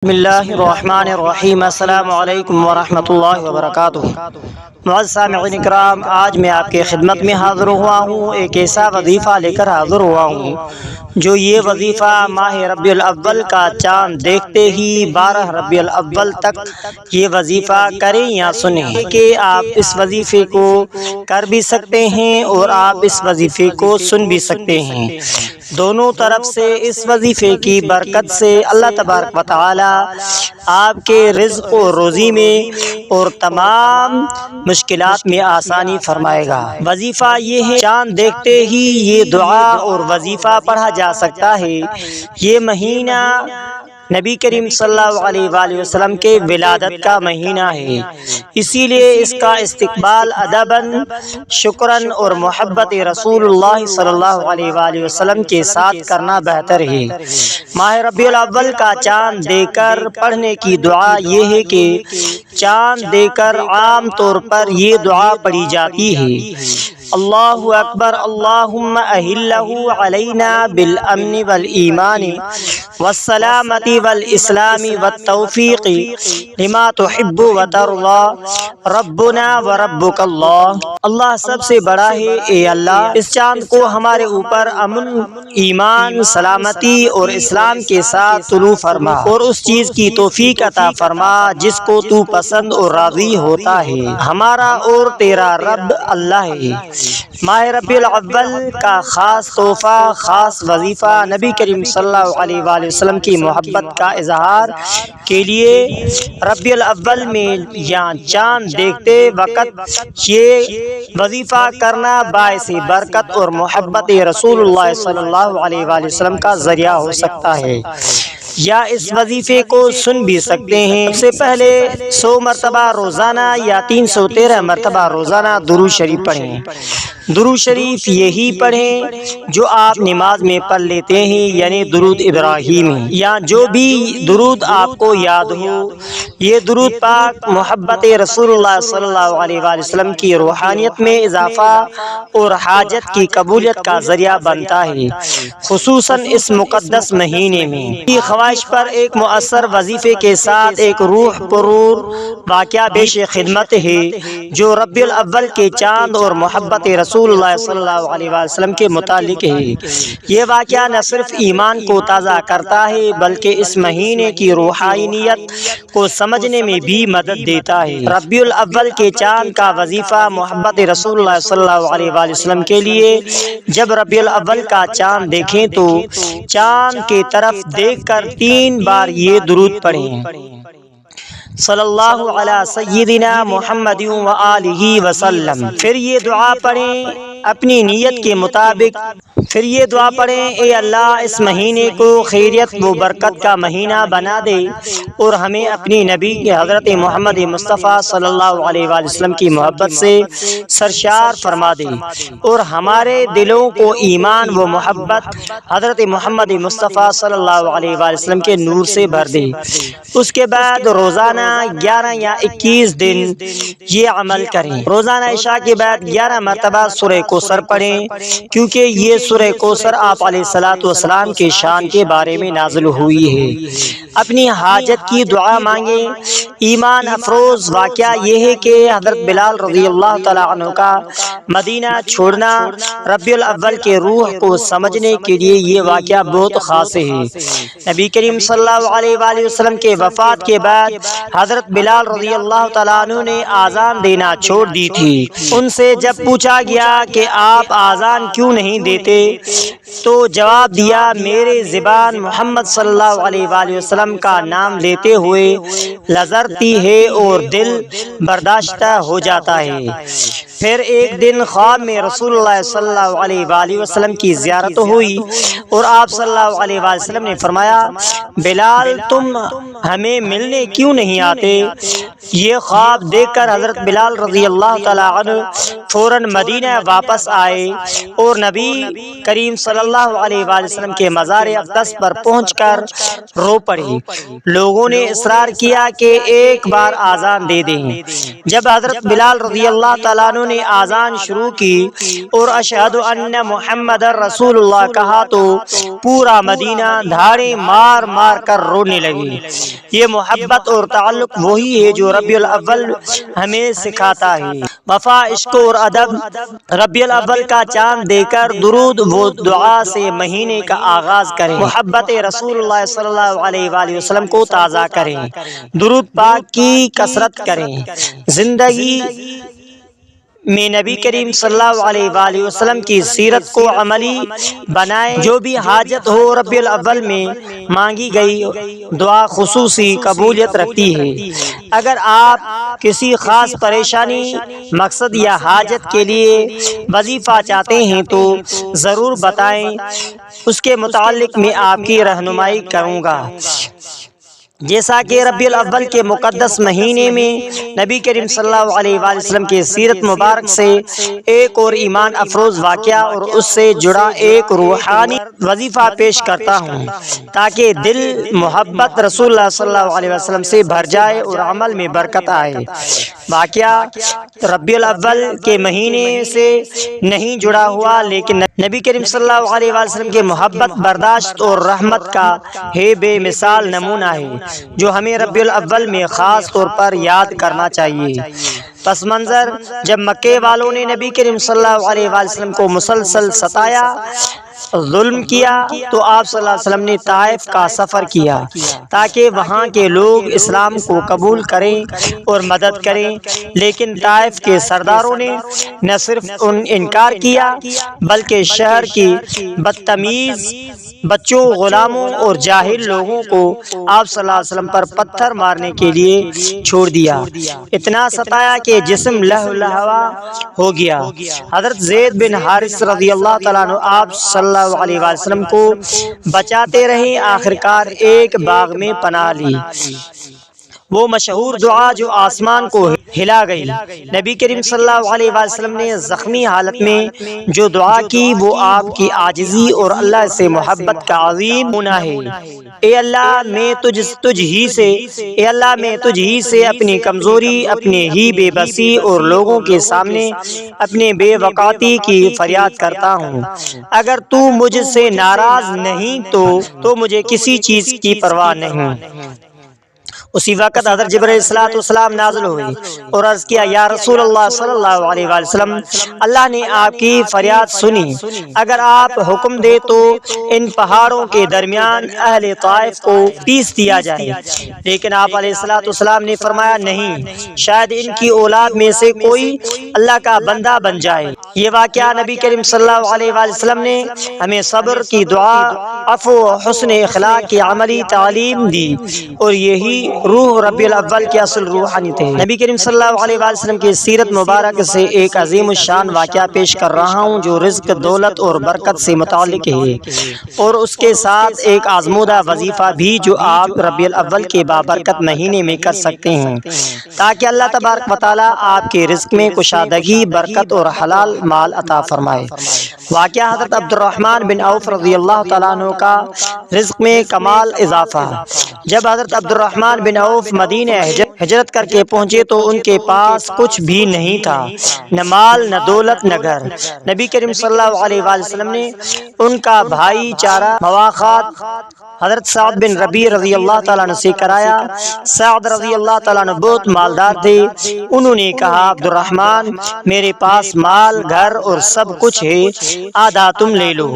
بسم اللہ الرحمن الرحیم۔ السلام علیکم ورحمۃ اللہ وبرکاتہ۔ معزز سامعین اکرام، آج میں آپ کے خدمت میں حاضر ہوا ہوں، ایک ایسا وظیفہ لے کر حاضر ہوا ہوں جو یہ وظیفہ ماہ ربیع الاول کا چاند دیکھتے ہی 12 ربیع الاول تک یہ وظیفہ کریں یا سنیں کہ آپ اس وظیفے کو کر بھی سکتے ہیں اور آپ اس وظیفے کو سن بھی سکتے ہیں۔ دونوں طرف سے اس وظیفے کی برکت سے اللہ تبارک و تعالی آپ کے رزق و روزی میں اور تمام مشکلات میں آسانی فرمائے گا۔ وظیفہ یہ ہے، چاند دیکھتے ہی یہ دعا اور وظیفہ پڑھا جا سکتا ہے۔ یہ مہینہ نبی کریم صلی اللہ علیہ وآلہ وسلم کے ولادت کا مہینہ ہے، اسی لیے اس کا استقبال ادباً، شکراً اور محبت رسول اللہ صلی اللہ علیہ وآلہ وسلم کے ساتھ کرنا بہتر ہے۔ ماہ ربیع الاول کا چاند دیکھ کر پڑھنے کی دعا یہ ہے کہ چاند دیکھ کر عام طور پر یہ دعا پڑھی جاتی ہے: اللہ اکبر اللہم اہلہ علینا بالامن والایمان والسلامۃ والاسلام والتوفیق لما تحب وترضی ربنا وربک اللہ۔ اللہ سب سے بڑا ہے، اے اللہ اس چاند کو ہمارے اوپر امن، ایمان، سلامتی اور اسلام کے ساتھ طلوع فرما اور اس چیز کی توفیق عطا فرما جس کو تو پسند اور راضی ہوتا ہے۔ ہمارا اور تیرا رب اللہ ہے۔ ماہ ربیع الاول کا خاص تحفہ، خاص وظیفہ نبی کریم صلی اللہ علیہ وآلہ وسلم کی محبت کا اظہار کے لیے ربیع الاول میں یا چاند دیکھتے وقت یہ وظیفہ کرنا باعث برکت اور محبت رسول اللہ صلی اللہ علیہ وآلہ وسلم کا ذریعہ ہو سکتا ہے، یا اس وظیفے کو سن بھی سکتے ہیں۔ سب سے پہلے 100 مرتبہ روزانہ یا 313 مرتبہ روزانہ درود شریف پڑھیں۔ درود شریف یہی پڑھیں جو آپ نماز میں پڑھ لیتے ہیں، یعنی درود ابراہیمی یا جو بھی درود آپ کو یاد ہو۔ یہ درود پاک محبت رسول اللہ صلی اللہ علیہ وآلہ وسلم کی روحانیت میں اضافہ اور حاجت کی قبولیت کا ذریعہ بنتا ہے، خصوصاً اس مقدس مہینے میں۔ کی خواہش پر ایک مؤثر وظیفے کے ساتھ ایک روح پرور واقعہ پیش خدمت ہے جو ربیع الاول کے چاند اور محبت رسول اللہ صلی اللہ علیہ وآلہ وسلم کے متعلق ہے۔ یہ واقعہ نہ صرف ایمان کو تازہ کرتا ہے بلکہ اس مہینے کی روحانیت کو سمجھنے میں بھی مدد دیتا ہے۔ ربیع الاول کے چاند کا وظیفہ محبت رسول اللہ صلی اللہ علیہ وآلہ وسلم کے لیے: جب ربیع الاول کا چاند دیکھیں تو چاند کی طرف دیکھ کر 3 بار یہ درود پڑھیں: صلی اللہ علی سیدنا محمد وآلہ وسلم۔ پھر یہ دعا پڑھیں اپنی نیت کے مطابق۔ اے اللہ اس مہینے کو خیریت و برکت کا مہینہ بنا دے اور ہمیں اپنی نبی کے حضرت محمد مصطفیٰ صلی اللہ علیہ وآلہ وسلم کی محبت سے سرشار فرما دے اور ہمارے دلوں کو ایمان و محبت حضرت محمد مصطفیٰ صلی اللہ علیہ وآلہ وسلم کے نور سے بھر دے۔ اس کے بعد روزانہ 11 یا 21 دن یہ عمل کریں۔ روزانہ عشاء کے بعد 11 مرتبہ سورہ کوثر پڑھیں، کیونکہ یہ سورہ کوثر آپ علیہ الصلوۃ والسلام کے شان کے بارے میں نازل ہوئی ہے۔ اپنی حاجت کی دعا مانگیں۔ ایمان افروز واقعہ یہ ہے کہ حضرت بلال رضی اللہ تعالیٰ عنہ کا مدینہ چھوڑنا ربیع الاول کے روح کو سمجھنے کے لیے یہ واقعہ بہت خاص ہے۔ نبی کریم صلی اللہ علیہ وآلہ وسلم کے وفات کے بعد حضرت بلال رضی اللہ تعالیٰ عنہ نے آذان دینا چھوڑ دی تھی۔ ان سے جب پوچھا گیا کہ آپ آذان کیوں نہیں دیتے تو جواب دیا: میرے زبان محمد صلی اللہ علیہ وآلہ وسلم کا نام لیتے ہوئے لرزتی ہے اور دل برداشتہ ہو جاتا ہے۔ پھر ایک دن خواب میں رسول اللہ صلی اللہ علیہ وآلہ وسلم کی زیارت ہوئی اور آپ صلی اللہ علیہ وآلہ وسلم نے فرمایا: بلال تم ہمیں ملنے کیوں نہیں آتے؟ یہ خواب دیکھ کر حضرت بلال رضی اللہ تعالیٰ عنہ فوراً مدینہ واپس آئے اور نبی کریم صلی اللہ علیہ وآلہ وسلم کے مزار اقدس پر پہنچ کر رو پڑے۔ لوگوں نے اصرار کیا کہ ایک بار آذان دے دیں۔ جب حضرت بلال رضی اللہ تعالیٰ عنہ نے آذان شروع کی اور اشہد ان محمد رسول اللہ کہا تو پورا مدینہ دھاڑیں مار مار کر رونے لگے۔ یہ محبت اور تعلق وہی ہے جو ربیع الاول ہمیں سکھاتا ہے۔ وفا، عشق اور ادب۔ ربیع الاول کا چاند دے کر درود و دعا سے مہینے کا آغاز کریں۔ محبت رسول اللہ صلی اللہ علیہ وآلہ وسلم کو تازہ کریں۔ درود پاک کی کثرت کریں۔ زندگی میں نبی کریم صلی اللہ علیہ وآلہ وسلم کی سیرت کو عملی بنائیں۔ جو بھی حاجت ہو ربیع الاول میں مانگی گئی دعا خصوصی قبولیت رکھتی ہے۔ اگر آپ کسی خاص پریشانی، مقصد یا حاجت کے لیے وظیفہ چاہتے ہیں تو ضرور بتائیں، اس کے متعلق میں آپ کی رہنمائی کروں گا۔ جیسا کہ ربیع الاول کے مقدس مہینے میں نبی کریم صلی اللہ علیہ وآلہ وسلم کی سیرت مبارک سے ایک اور ایمان افروز واقعہ اور اس سے جڑا ایک روحانی وظیفہ پیش کرتا ہوں تاکہ دل محبت رسول اللہ صلی اللہ علیہ وسلم سے بھر جائے اور عمل میں برکت آئے۔ واقعہ ربیع الاول کے مہینے سے نہیں جڑا ہوا، لیکن نبی کریم صلی اللہ علیہ وآلہ وسلم کے محبت، برداشت اور رحمت کا ہے بے مثال نمونہ ہے جو ہمیں ربیع الاول میں خاص طور پر یاد کرنا چاہیے۔ پس منظر، جب مکے والوں نے نبی کریم صلی اللہ علیہ وآلہ وسلم کو مسلسل ستایا، ظلم کیا، تو آپ صلی اللہ علیہ وسلم نے طائف کا سفر کیا تاکہ وہاں کے لوگ اسلام کو قبول کریں اور مدد کریں، لیکن طائف کے سرداروں نے نہ صرف انکار کیا بلکہ شہر کی بدتمیز بچوں، غلاموں اور جاہل لوگوں کو آپ صلی اللہ علیہ وسلم پر پتھر مارنے کے لیے چھوڑ دیا۔ اتنا ستایا کہ جسم لہو لہوا ہو گیا۔ حضرت زید بن حارث رضی اللہ تعالیٰ عنہ آپ صلی اللہ علیہ وآلہ وسلم کو بچاتے رہے، آخرکار ایک باغ میں پناہ لی۔ وہ مشہور دعا جو آسمان کو ہلا گئی۔ نبی کریم صلی اللہ علیہ وآلہ وسلم نے زخمی حالت میں جو دعا کی وہ آپ کی عاجزی اور اللہ سے محبت کا عظیم نمونہ ہے۔ اے اللہ میں تجھ ہی سے اپنی کمزوری، اپنے ہی بے بسی اور لوگوں کے سامنے اپنے بے وقاتی کی فریاد کرتا ہوں۔ اگر تو مجھ سے ناراض نہیں تو مجھے کسی چیز کی پرواہ نہیں۔ اسی وقت حضرت جبرائیل علیہ السلام نازل ہوئے اور عرض کیا، یا رسول اللہ صلی اللہ علیہ وآلہ وسلم، اللہ نے آپ کی فریاد سنی، اگر آپ حکم دے تو ان پہاڑوں کے درمیان اہل طائف کو پیس دیا جائے۔ لیکن آپ علیہ السلام نے فرمایا، نہیں، شاید ان کی اولاد میں سے کوئی اللہ کا بندہ بن جائے۔ یہ واقعہ نبی کریم صلی اللہ علیہ وآلہ وسلم نے ہمیں صبر کی دعا، عفو و حسن اخلاق کی عملی تعلیم دی، اور یہی روح ربیع الاول کی اصل روحانیت ہے۔ نبی کریم صلی اللہ علیہ وآلہ وسلم کی سیرت مبارک سے ایک عظیم الشان واقعہ پیش کر رہا ہوں جو رزق، دولت اور برکت سے متعلق ہے، اور اس کے ساتھ ایک آزمودہ وظیفہ بھی جو آپ ربیع الاول کے بابرکت مہینے میں کر سکتے ہیں تاکہ اللہ تبارک و تعالیٰ آپ کے رزق میں کشادگی، برکت اور حلال مال عطا فرمائے۔ واقعہ حضرت عبد الرحمن بن عوف رضی اللہ تعالیٰ عنہ کا رزق میں کمال اضافہ۔ جب حضرت عبد الرحمن بن عوف مدینہ ہجرت کر کے پہنچے تو ان کے پاس کچھ بھی نہیں تھا، نہ مال، نہ دولت، نہ گھر۔ نبی کریم صلی اللہ علیہ وآلہ وسلم نے ان کا بھائی چارہ مواخات حضرت سعد بن ربیع رضی اللہ تعالیٰ عنہ سے کرایا۔ سعد رضی اللہ تعالیٰ عنہ بہت مالدار تھے۔ انہوں نے کہا، عبد الرحمن، میرے پاس مال، گھر اور سب کچھ ہے، آدھا تم لے لو۔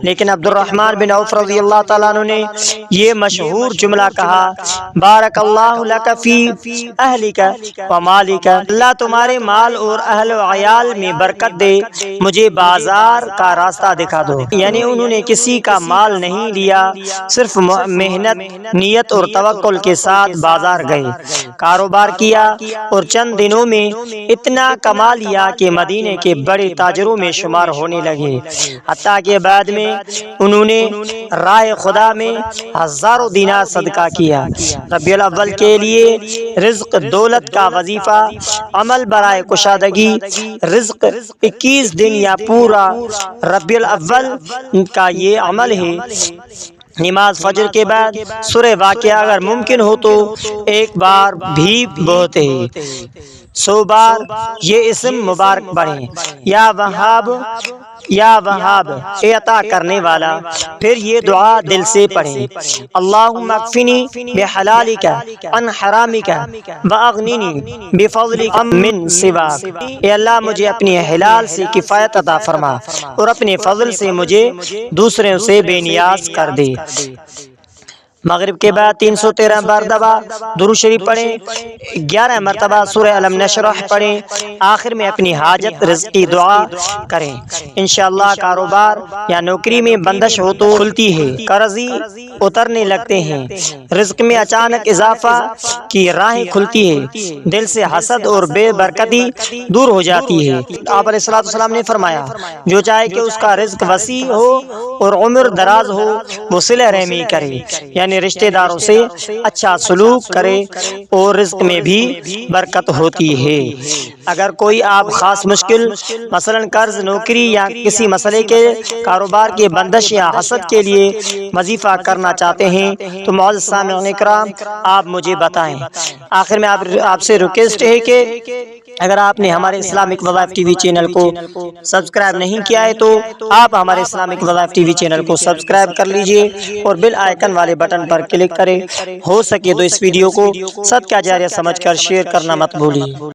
لیکن عبد الرحمن بن عوف رضی اللہ تعالیٰ عنہ نے یہ مشہور جملہ کہا، بارک اللہ لک فی اہلک و مالک، اللہ تمہارے مال اور اہل و عیال میں برکت دے، مجھے بازار کا راستہ دکھا دو۔ یعنی انہوں نے کسی کا مال نہیں لیا، صرف محنت، نیت اور توکل کے ساتھ بازار گئے، کاروبار کیا اور چند دنوں میں اتنا کما لیا کہ مدینے کے بڑے تاجروں میں شمار ہونے لگے، حتیٰ کہ بعد میں انہوں نے راہ خدا میں ہزاروں دینار صدقہ کیا۔ ربیع الاول کے لیے رزق، دولت کا وظیفہ، عمل برائے کشادگی، رزق 21 دن یا پورا ربیع الاول کا یہ عمل ہے نماز فجر کے بعد سورہ واقعہ اگر ممکن ہو تو ایک بار بھی بہت ہے، 100 بار یہ اسم مبارک پڑھیں، یا وہاب یا وہاب اے عطا کرنے والا۔ پھر یہ دعا دل سے پڑھیں، اللہم اکفنی بحلالک عن حرامک واغننی بفضلک من سواک۔ اے اللہ مجھے اپنی حلال سے کفایت عطا فرما اور اپنے فضل سے مجھے دوسروں سے بے نیاز کر دے۔ مغرب کے بعد 313 مرتبہ درود شریف پڑھیں، 11 مرتبہ سورہ الم نشرح پڑھیں، آخر میں اپنی حاجت رزق کی دعا کریں۔ انشاءاللہ کاروبار یا نوکری میں بندش ہو تو کھلتی ہے، قرضی اترنے لگتے ہیں، رزق میں اچانک اضافہ کی راہیں کھلتی ہے، دل سے حسد اور بے برکتی دور ہو جاتی ہے۔ آپ علیہ السلام نے فرمایا جو چاہے کہ اس کا رزق وسیع ہو اور عمر دراز ہو وہ صلہ رحمی کرے، یعنی رشتہ داروں سے اچھا سلوک کرے اور رزق میں بھی برکت ہوتی ہے۔ اگر کوئی آپ خاص مشکل مثلا قرض، نوکری یا کسی مسئلے کے کاروبار کی بندش یا حسد کے لیے وظیفہ کرنا چاہتے ہیں تو معزز سامعین کرام آپ مجھے بتائیں۔ آخر میں آپ سے ریکویسٹ ہے کہ اگر آپ نے ہمارے اسلامک وظائف ٹی وی چینل کو سبسکرائب نہیں کیا ہے تو آپ ہمارے اسلامک وظائف ٹی وی چینل کو سبسکرائب کر لیجئے اور بیل آئیکن والے بٹن پر کلک کریں۔ ہو سکے تو اس ویڈیو کو صدقہ جاریہ سمجھ کر شیئر کرنا مت بھولیے۔